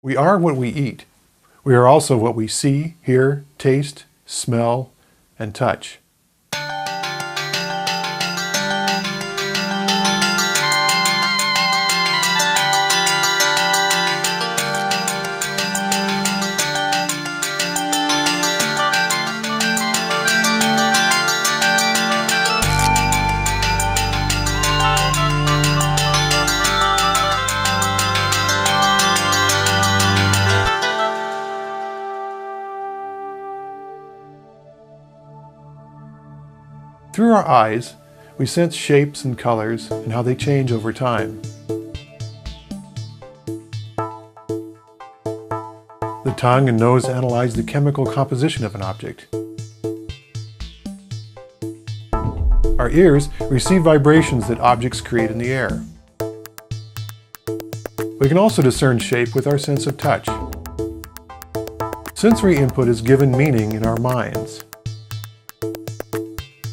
We are what we eat. We are also what we see, hear, taste, smell, and touch. Through our eyes, we sense shapes and colors and how they change over time. The tongue and nose analyze the chemical composition of an object. Our ears receive vibrations that objects create in the air. We can also discern shape with our sense of touch. Sensory input is given meaning in our minds.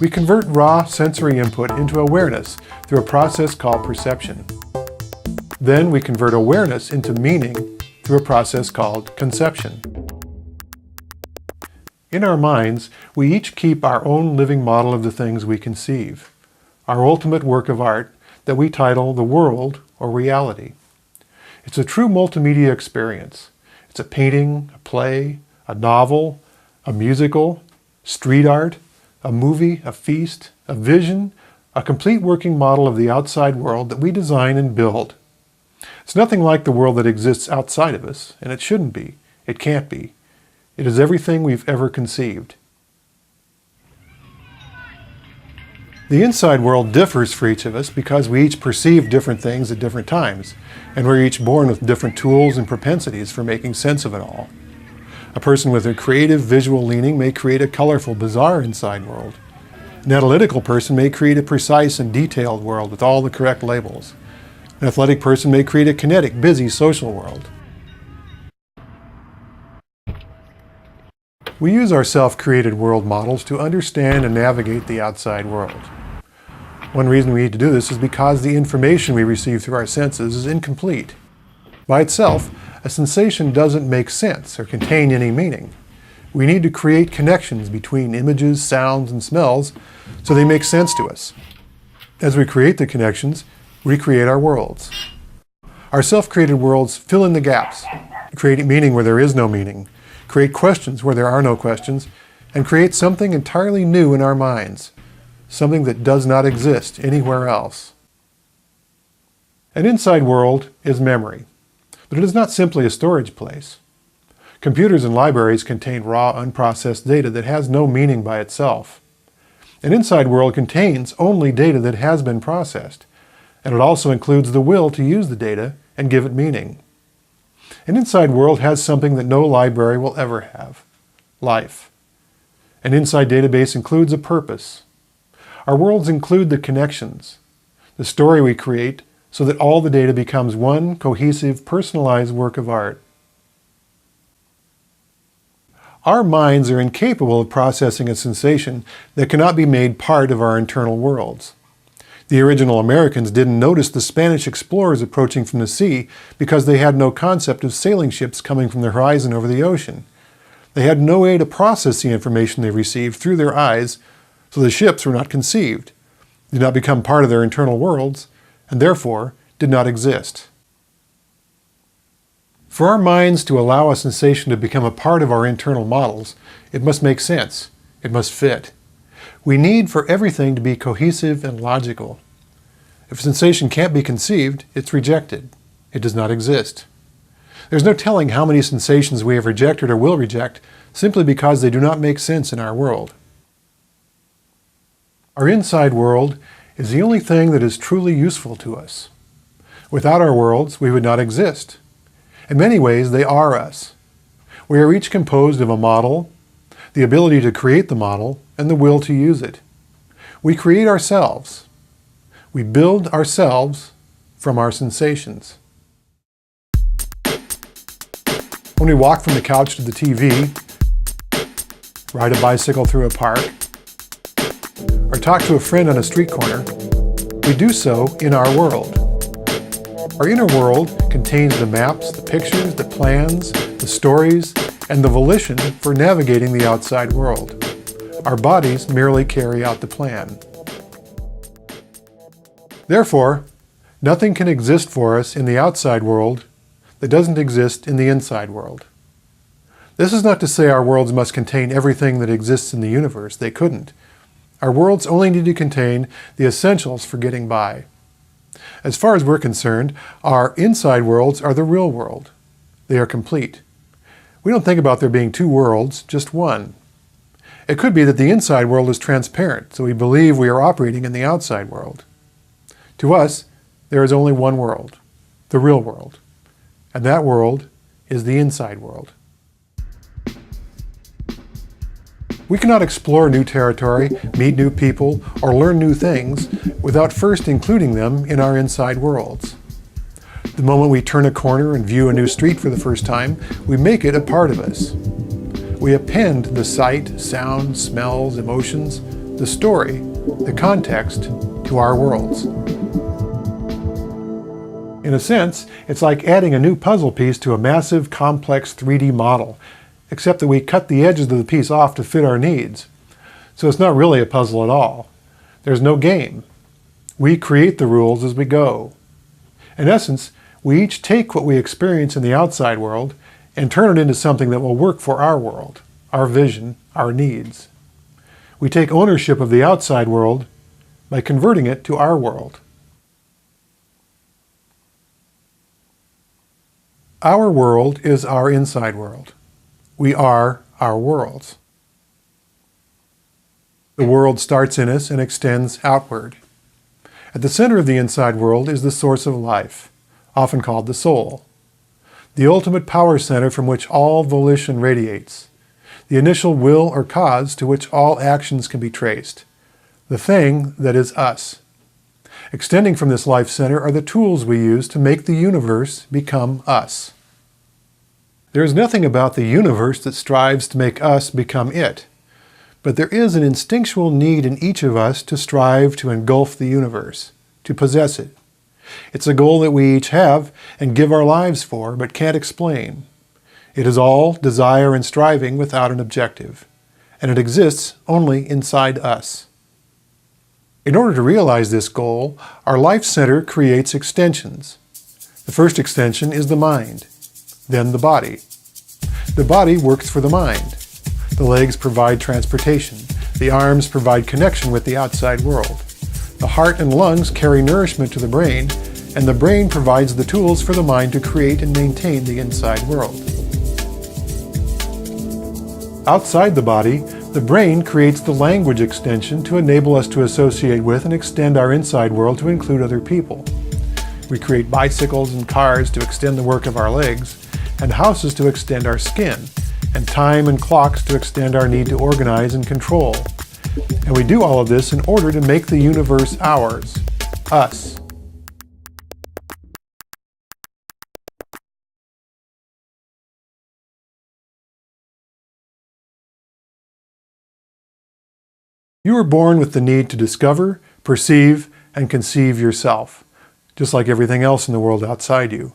We convert raw sensory input into awareness through a process called perception. Then we convert awareness into meaning through a process called conception. In our minds, we each keep our own living model of the things we conceive, our ultimate work of art that we title the world or reality. It's a true multimedia experience. It's a painting, a play, a novel, a musical, street art, a movie, a feast, a vision, a complete working model of the outside world that we design and build. It's nothing like the world that exists outside of us, and it shouldn't be. It can't be. It is everything we've ever conceived. The inside world differs for each of us because we each perceive different things at different times, and we're each born with different tools and propensities for making sense of it all. A person with a creative visual leaning may create a colorful, bizarre inside world. An analytical person may create a precise and detailed world with all the correct labels. An athletic person may create a kinetic, busy social world. We use our self-created world models to understand and navigate the outside world. One reason we need to do this is because the information we receive through our senses is incomplete. By itself, a sensation doesn't make sense or contain any meaning. We need to create connections between images, sounds, and smells so they make sense to us. As we create the connections, we create our worlds. Our self-created worlds fill in the gaps, create meaning where there is no meaning, create questions where there are no questions, and create something entirely new in our minds, something that does not exist anywhere else. An inside world is memory. But it is not simply a storage place. Computers and libraries contain raw, unprocessed data that has no meaning by itself. An inside world contains only data that has been processed, and it also includes the will to use the data and give it meaning. An inside world has something that no library will ever have: life. An inside database includes a purpose. Our worlds include the connections, the story we create, so that all the data becomes one cohesive, personalized work of art. Our minds are incapable of processing a sensation that cannot be made part of our internal worlds. The original Americans didn't notice the Spanish explorers approaching from the sea because they had no concept of sailing ships coming from the horizon over the ocean. They had no way to process the information they received through their eyes, so the ships were not conceived, did not become part of their internal worlds, and therefore did not exist. For our minds to allow a sensation to become a part of our internal models, it must make sense. It must fit. We need for everything to be cohesive and logical. If a sensation can't be conceived, it's rejected. It does not exist. There's no telling how many sensations we have rejected or will reject simply because they do not make sense in our world. Our inside world is the only thing that is truly useful to us. Without our worlds, we would not exist. In many ways, they are us. We are each composed of a model, the ability to create the model, and the will to use it. We create ourselves. We build ourselves from our sensations. When we walk from the couch to the TV, ride a bicycle through a park, or talk to a friend on a street corner, we do so in our world. Our inner world contains the maps, the pictures, the plans, the stories, and the volition for navigating the outside world. Our bodies merely carry out the plan. Therefore, nothing can exist for us in the outside world that doesn't exist in the inside world. This is not to say our worlds must contain everything that exists in the universe. They couldn't. Our worlds only need to contain the essentials for getting by. As far as we're concerned, our inside worlds are the real world. They are complete. We don't think about there being two worlds, just one. It could be that the inside world is transparent, so we believe we are operating in the outside world. To us, there is only one world, the real world. And that world is the inside world. We cannot explore new territory, meet new people, or learn new things without first including them in our inside worlds. The moment we turn a corner and view a new street for the first time, we make it a part of us. We append the sight, sound, smells, emotions, the story, the context to our worlds. In a sense, it's like adding a new puzzle piece to a massive, complex 3D model, except that we cut the edges of the piece off to fit our needs. So it's not really a puzzle at all. There's no game. We create the rules as we go. In essence, we each take what we experience in the outside world and turn it into something that will work for our world, our vision, our needs. We take ownership of the outside world by converting it to our world. Our world is our inside world. We are our worlds. The world starts in us and extends outward. At the center of the inside world is the source of life, often called the soul, the ultimate power center from which all volition radiates, the initial will or cause to which all actions can be traced, the thing that is us. Extending from this life center are the tools we use to make the universe become us. There is nothing about the universe that strives to make us become it, but there is an instinctual need in each of us to strive to engulf the universe, to possess it. It's a goal that we each have and give our lives for, but can't explain. It is all desire and striving without an objective, and it exists only inside us. In order to realize this goal, our life center creates extensions. The first extension is the mind, then the body. The body works for the mind. The legs provide transportation. The arms provide connection with the outside world. The heart and lungs carry nourishment to the brain, and the brain provides the tools for the mind to create and maintain the inside world. Outside the body, the brain creates the language extension to enable us to associate with and extend our inside world to include other people. We create bicycles and cars to extend the work of our legs, and houses to extend our skin, and time and clocks to extend our need to organize and control. And we do all of this in order to make the universe ours, us. You were born with the need to discover, perceive, and conceive yourself, just like everything else in the world outside you.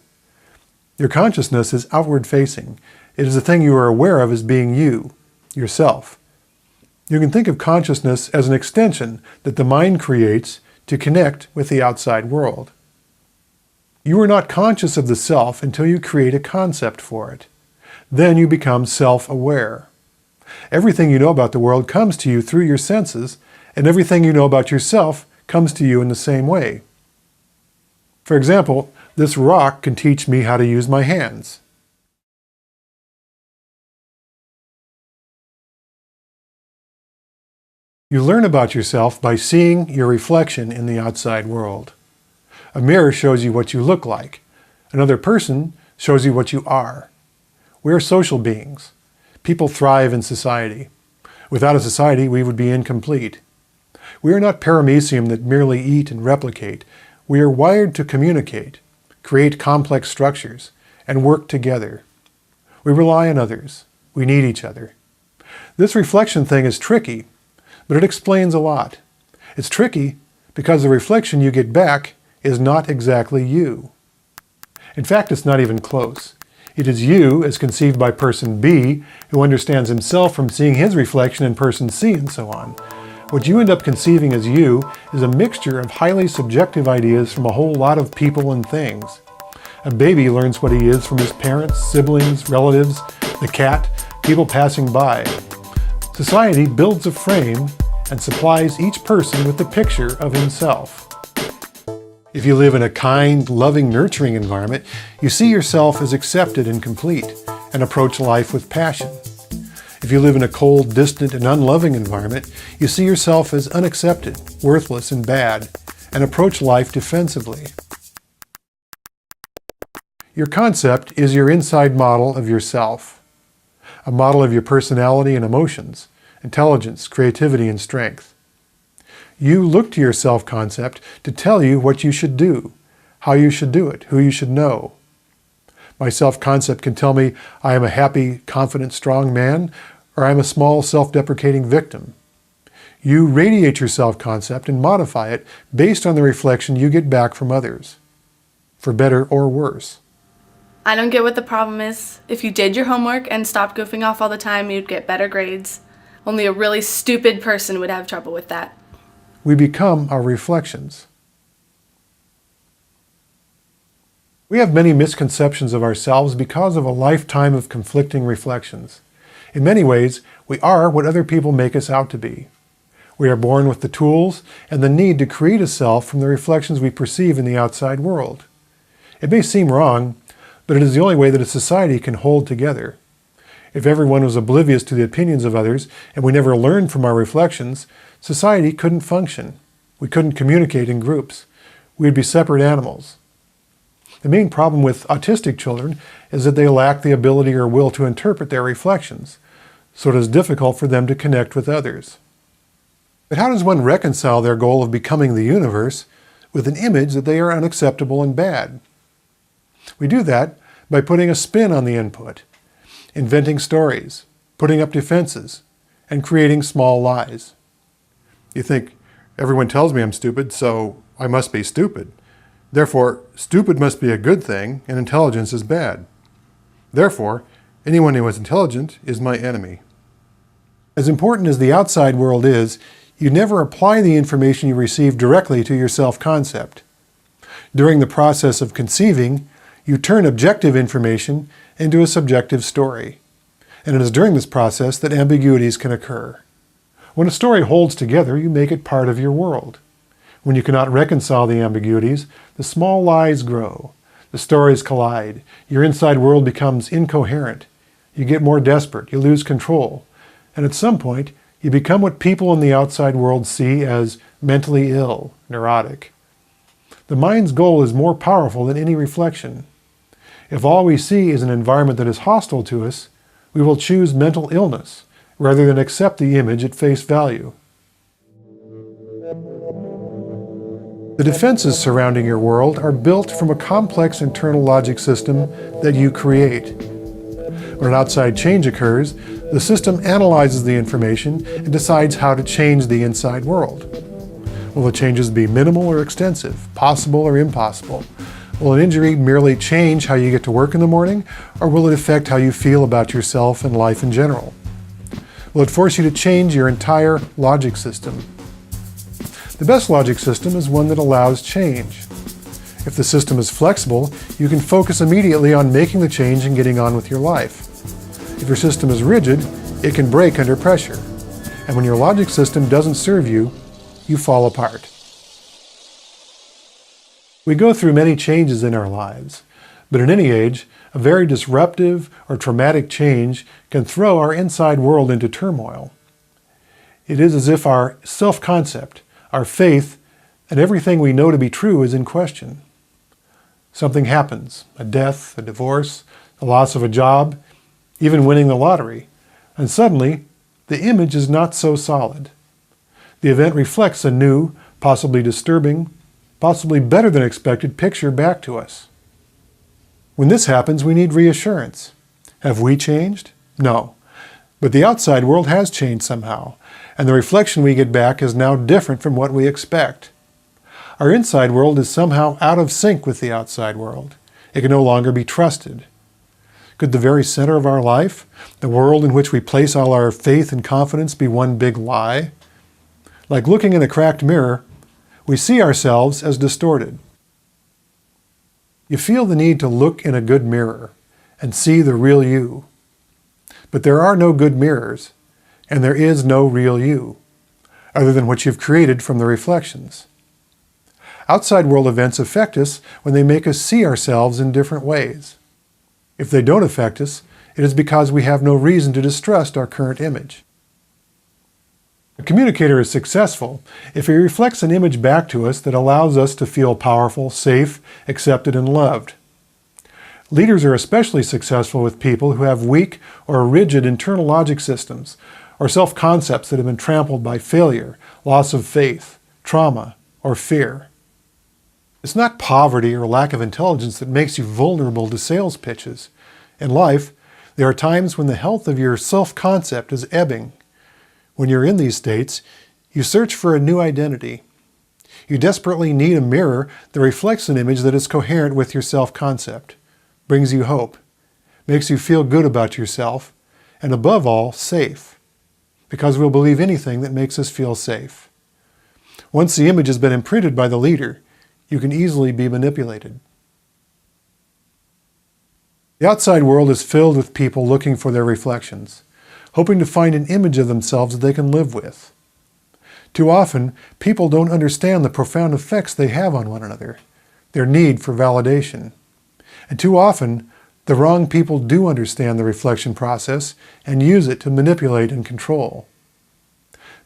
Your consciousness is outward-facing. It is the thing you are aware of as being you, yourself. You can think of consciousness as an extension that the mind creates to connect with the outside world. You are not conscious of the self until you create a concept for it. Then you become self-aware. Everything you know about the world comes to you through your senses, and everything you know about yourself comes to you in the same way. For example, this rock can teach me how to use my hands. You learn about yourself by seeing your reflection in the outside world. A mirror shows you what you look like. Another person shows you what you are. We are social beings. People thrive in society. Without a society, we would be incomplete. We are not paramecium that merely eat and replicate. We are wired to communicate, create complex structures, and work together. We rely on others. We need each other. This reflection thing is tricky, but it explains a lot. It's tricky because the reflection you get back is not exactly you. In fact, it's not even close. It is you, as conceived by person B, who understands himself from seeing his reflection in person C, and so on. What you end up conceiving as you is a mixture of highly subjective ideas from a whole lot of people and things. A baby learns what he is from his parents, siblings, relatives, the cat, people passing by. Society builds a frame and supplies each person with the picture of himself. If you live in a kind, loving, nurturing environment, you see yourself as accepted and complete, and approach life with passion. If you live in a cold, distant, and unloving environment, you see yourself as unaccepted, worthless, and bad, and approach life defensively. Your concept is your inside model of yourself, a model of your personality and emotions, intelligence, creativity, and strength. You look to your self-concept to tell you what you should do, how you should do it, who you should know. My self-concept can tell me I am a happy, confident, strong man, or I am a small, self-deprecating victim. You radiate your self-concept and modify it based on the reflection you get back from others, for better or worse. I don't get what the problem is. If you did your homework and stopped goofing off all the time, you'd get better grades. Only a really stupid person would have trouble with that. We become our reflections. We have many misconceptions of ourselves because of a lifetime of conflicting reflections. In many ways, we are what other people make us out to be. We are born with the tools and the need to create a self from the reflections we perceive in the outside world. It may seem wrong, but it is the only way that a society can hold together. If everyone was oblivious to the opinions of others and we never learned from our reflections, society couldn't function. We couldn't communicate in groups. We'd be separate animals. The main problem with autistic children is that they lack the ability or will to interpret their reflections, so it is difficult for them to connect with others. But how does one reconcile their goal of becoming the universe with an image that they are unacceptable and bad? We do that by putting a spin on the input, inventing stories, putting up defenses, and creating small lies. You think, everyone tells me I'm stupid, so I must be stupid. Therefore, stupid must be a good thing, and intelligence is bad. Therefore, anyone who is intelligent is my enemy. As important as the outside world is, you never apply the information you receive directly to your self-concept. During the process of conceiving, you turn objective information into a subjective story. And it is during this process that ambiguities can occur. When a story holds together, you make it part of your world. When you cannot reconcile the ambiguities, the small lies grow. The stories collide. Your inside world becomes incoherent. You get more desperate. You lose control. And at some point, you become what people in the outside world see as mentally ill, neurotic. The mind's goal is more powerful than any reflection. If all we see is an environment that is hostile to us, we will choose mental illness rather than accept the image at face value. The defenses surrounding your world are built from a complex internal logic system that you create. When an outside change occurs, the system analyzes the information and decides how to change the inside world. Will the changes be minimal or extensive, possible or impossible? Will an injury merely change how you get to work in the morning, or will it affect how you feel about yourself and life in general? Will it force you to change your entire logic system? The best logic system is one that allows change. If the system is flexible, you can focus immediately on making the change and getting on with your life. If your system is rigid, it can break under pressure. And when your logic system doesn't serve you, you fall apart. We go through many changes in our lives, but in any age, a very disruptive or traumatic change can throw our inside world into turmoil. It is as if our self-concept, our faith, and everything we know to be true is in question. Something happens, a death, a divorce, the loss of a job, even winning the lottery, and suddenly the image is not so solid. The event reflects a new, possibly disturbing, possibly better than expected picture back to us. When this happens, we need reassurance. Have we changed? No. But the outside world has changed somehow, and the reflection we get back is now different from what we expect. Our inside world is somehow out of sync with the outside world. It can no longer be trusted. Could the very center of our life, the world in which we place all our faith and confidence, be one big lie? Like looking in a cracked mirror, we see ourselves as distorted. You feel the need to look in a good mirror and see the real you. But there are no good mirrors, and there is no real you, other than what you've created from the reflections. Outside world events affect us when they make us see ourselves in different ways. If they don't affect us, it is because we have no reason to distrust our current image. A communicator is successful if he reflects an image back to us that allows us to feel powerful, safe, accepted, and loved. Leaders are especially successful with people who have weak or rigid internal logic systems, or self-concepts that have been trampled by failure, loss of faith, trauma, or fear. It's not poverty or lack of intelligence that makes you vulnerable to sales pitches. In life, there are times when the health of your self-concept is ebbing. When you're in these states, you search for a new identity. You desperately need a mirror that reflects an image that is coherent with your self-concept, brings you hope, makes you feel good about yourself, and above all, safe. Because we'll believe anything that makes us feel safe. Once the image has been imprinted by the leader, you can easily be manipulated. The outside world is filled with people looking for their reflections, hoping to find an image of themselves that they can live with. Too often, people don't understand the profound effects they have on one another, their need for validation. And too often, the wrong people do understand the reflection process and use it to manipulate and control.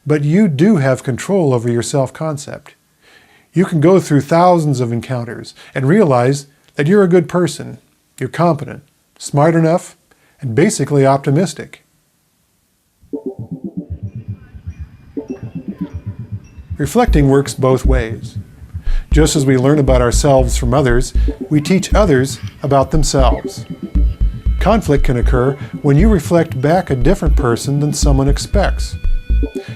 But you do have control over your self-concept. You can go through thousands of encounters and realize that you're a good person, you're competent, smart enough, and basically optimistic. Reflecting works both ways. Just as we learn about ourselves from others, we teach others about themselves. Conflict can occur when you reflect back a different person than someone expects.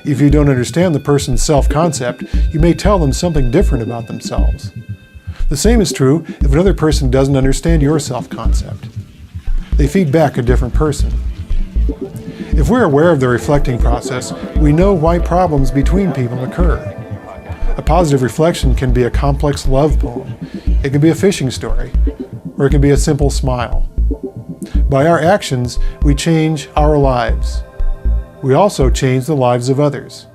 If you don't understand the person's self-concept, you may tell them something different about themselves. The same is true if another person doesn't understand your self-concept. They feed back a different person. If we're aware of the reflecting process, we know why problems between people occur. A positive reflection can be a complex love poem, it can be a fishing story, or it can be a simple smile. By our actions, we change our lives. We also change the lives of others.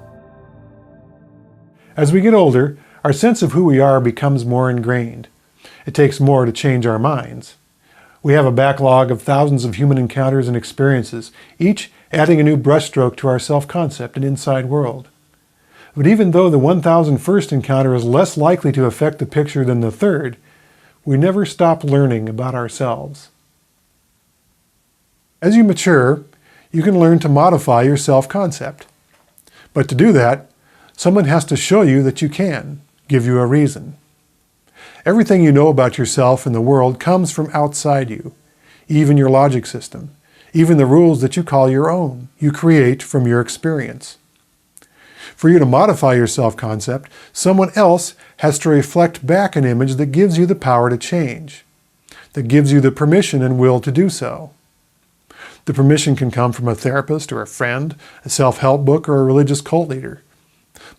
As we get older, our sense of who we are becomes more ingrained. It takes more to change our minds. We have a backlog of thousands of human encounters and experiences, each adding a new brushstroke to our self-concept and inside world. But even though the 1001st encounter is less likely to affect the picture than the third, we never stop learning about ourselves. As you mature, you can learn to modify your self-concept. But to do that, someone has to show you that you can, give you a reason. Everything you know about yourself and the world comes from outside you, even your logic system, even the rules that you call your own, you create from your experience. For you to modify your self-concept, someone else has to reflect back an image that gives you the power to change, that gives you the permission and will to do so. The permission can come from a therapist or a friend, a self-help book, or a religious cult leader.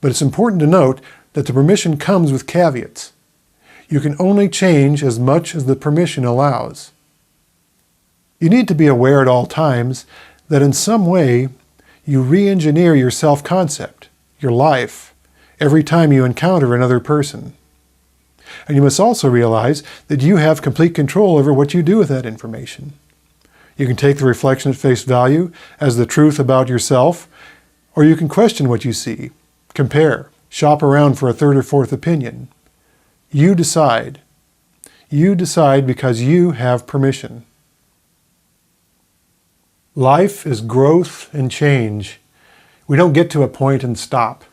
But it's important to note that the permission comes with caveats. You can only change as much as the permission allows. You need to be aware at all times that in some way you re-engineer your self-concept, your life, every time you encounter another person. And you must also realize that you have complete control over what you do with that information. You can take the reflection at face value as the truth about yourself, or you can question what you see, compare, shop around for a third or fourth opinion. You decide. You decide because you have permission. Life is growth and change. We don't get to a point and stop.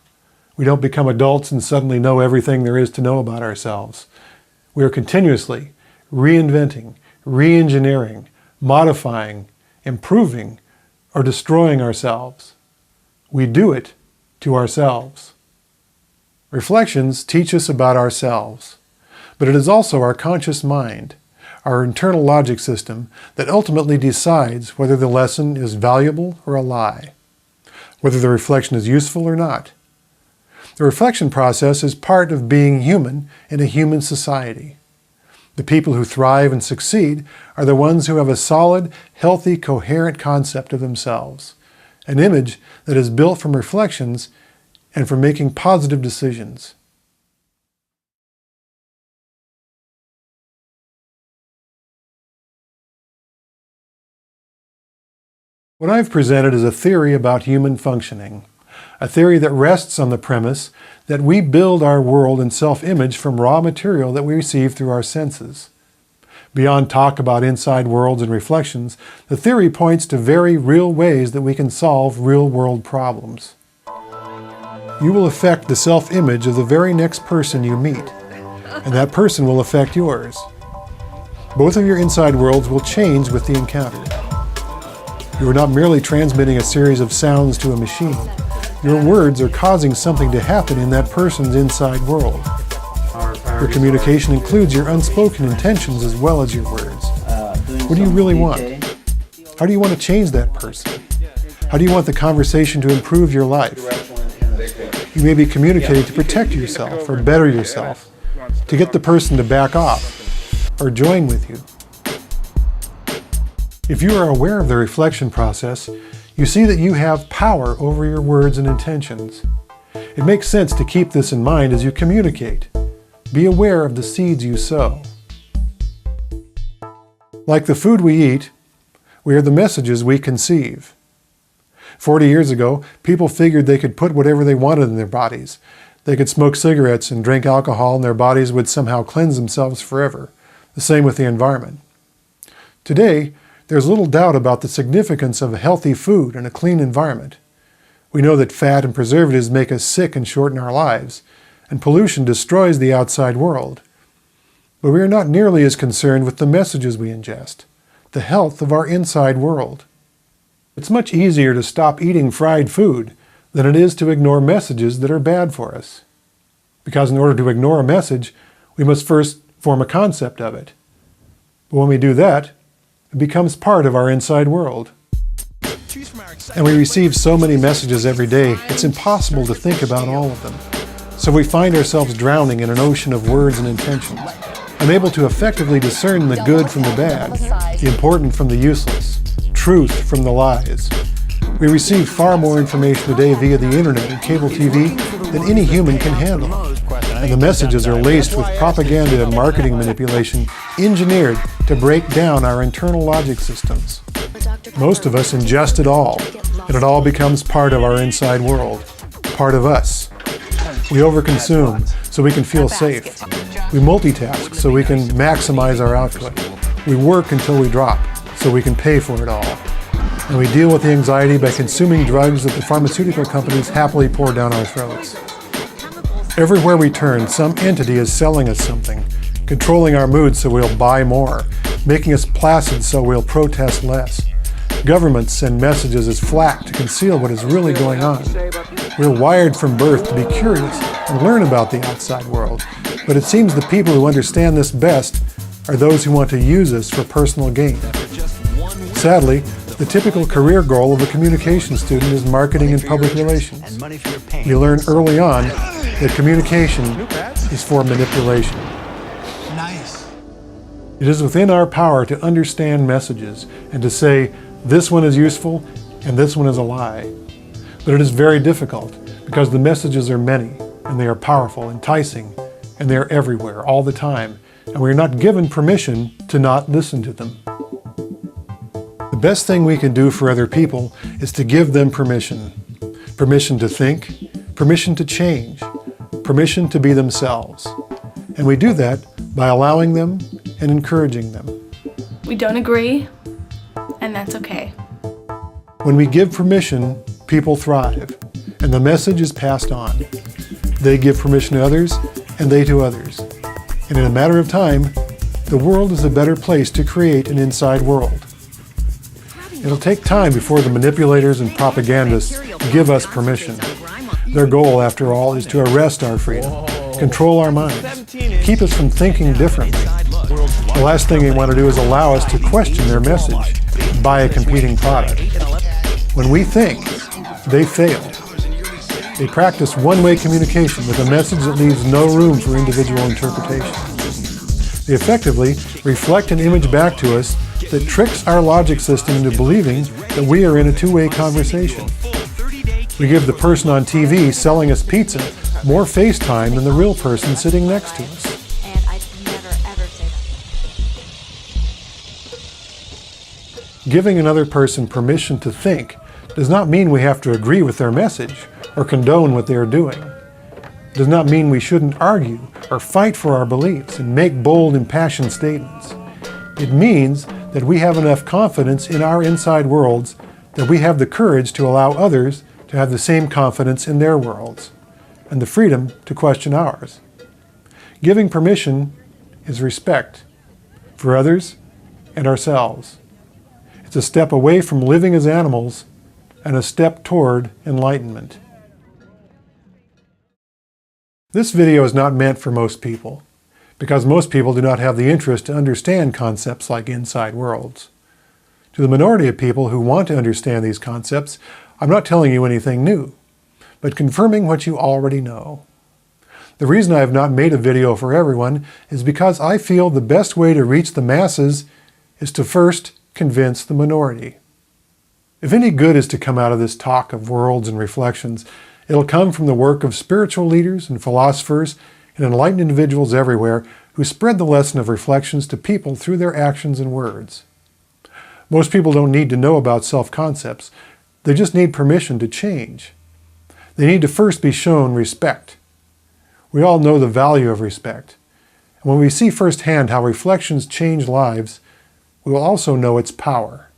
We don't become adults and suddenly know everything there is to know about ourselves. We are continuously reinventing, re-engineering, modifying, improving, or destroying ourselves. We do it to ourselves. Reflections teach us about ourselves, but it is also our conscious mind, our internal logic system that ultimately decides whether the lesson is valuable or a lie, whether the reflection is useful or not. The reflection process is part of being human in a human society. The people who thrive and succeed are the ones who have a solid, healthy, coherent concept of themselves, an image that is built from reflections and from making positive decisions. What I've presented is a theory about human functioning, a theory that rests on the premise that we build our world and self-image from raw material that we receive through our senses. Beyond talk about inside worlds and reflections, the theory points to very real ways that we can solve real-world problems. You will affect the self-image of the very next person you meet, and that person will affect yours. Both of your inside worlds will change with the encounter. You are not merely transmitting a series of sounds to a machine. Your words are causing something to happen in that person's inside world. Your communication includes your unspoken intentions as well as your words. What do you really want? How do you want to change that person? How do you want the conversation to improve your life? You may be communicating to protect yourself or better yourself, to get the person to back off or join with you. If you are aware of the reflection process, you see that you have power over your words and intentions. It makes sense to keep this in mind as you communicate. Be aware of the seeds you sow. Like the food we eat, we are the messages we conceive. 40 years ago, people figured they could put whatever they wanted in their bodies. They could smoke cigarettes and drink alcohol and their bodies would somehow cleanse themselves forever. The same with the environment. Today, there's little doubt about the significance of healthy food and a clean environment. We know that fat and preservatives make us sick and shorten our lives, and pollution destroys the outside world. But we are not nearly as concerned with the messages we ingest, the health of our inside world. It's much easier to stop eating fried food than it is to ignore messages that are bad for us. Because in order to ignore a message, we must first form a concept of it. But when we do that, it becomes part of our inside world. And we receive so many messages every day, it's impossible to think about all of them. So we find ourselves drowning in an ocean of words and intentions, unable to effectively discern the good from the bad, the important from the useless, truth from the lies. We receive far more information today via the internet and cable TV than any human can handle. And the messages are laced with propaganda and marketing manipulation engineered to break down our internal logic systems. Most of us ingest it all, and it all becomes part of our inside world, part of us. We overconsume so we can feel safe. We multitask so we can maximize our output. We work until we drop so we can pay for it all. And we deal with the anxiety by consuming drugs that the pharmaceutical companies happily pour down our throats. Everywhere we turn, some entity is selling us something, controlling our mood so we'll buy more, making us placid so we'll protest less. Governments send messages as flack to conceal what is really going on. We're wired from birth to be curious and learn about the outside world, but it seems the people who understand this best are those who want to use us for personal gain. Sadly, the typical career goal of a communication student is marketing and public relations. You learn early on that communication is for manipulation. It is within our power to understand messages and to say, this one is useful and this one is a lie. But it is very difficult because the messages are many and they are powerful, enticing, and they are everywhere, all the time, and we are not given permission to not listen to them. The best thing we can do for other people is to give them permission. Permission to think, permission to change, permission to be themselves. And we do that by allowing them and encouraging them. We don't agree, and that's okay. When we give permission, people thrive, and the message is passed on. They give permission to others, and they to others. And in a matter of time, the world is a better place to create an inside world. It'll take time before the manipulators and propagandists give us permission. Their goal, after all, is to arrest our freedom, control our minds, keep us from thinking differently. The last thing they want to do is allow us to question their message, buy a competing product. When we think, they fail. They practice one-way communication with a message that leaves no room for individual interpretation. They effectively reflect an image back to us that tricks our logic system into believing that we are in a two-way conversation. We give the person on TV selling us pizza more face time than the real person sitting next to us. And I'd never, ever say that. Giving another person permission to think does not mean we have to agree with their message or condone what they are doing. It does not mean we shouldn't argue or fight for our beliefs and make bold, impassioned statements. It means that we have enough confidence in our inside worlds that we have the courage to allow others to have the same confidence in their worlds and the freedom to question ours. Giving permission is respect for others and ourselves. It's a step away from living as animals and a step toward enlightenment. This video is not meant for most people, because most people do not have the interest to understand concepts like inside worlds. To the minority of people who want to understand these concepts, I'm not telling you anything new, but confirming what you already know. The reason I have not made a video for everyone is because I feel the best way to reach the masses is to first convince the minority. If any good is to come out of this talk of worlds and reflections, it'll come from the work of spiritual leaders and philosophers and enlightened individuals everywhere who spread the lesson of reflections to people through their actions and words. Most people don't need to know about self-concepts. They just need permission to change. They need to first be shown respect. We all know the value of respect. And when we see firsthand how reflections change lives, we will also know its power.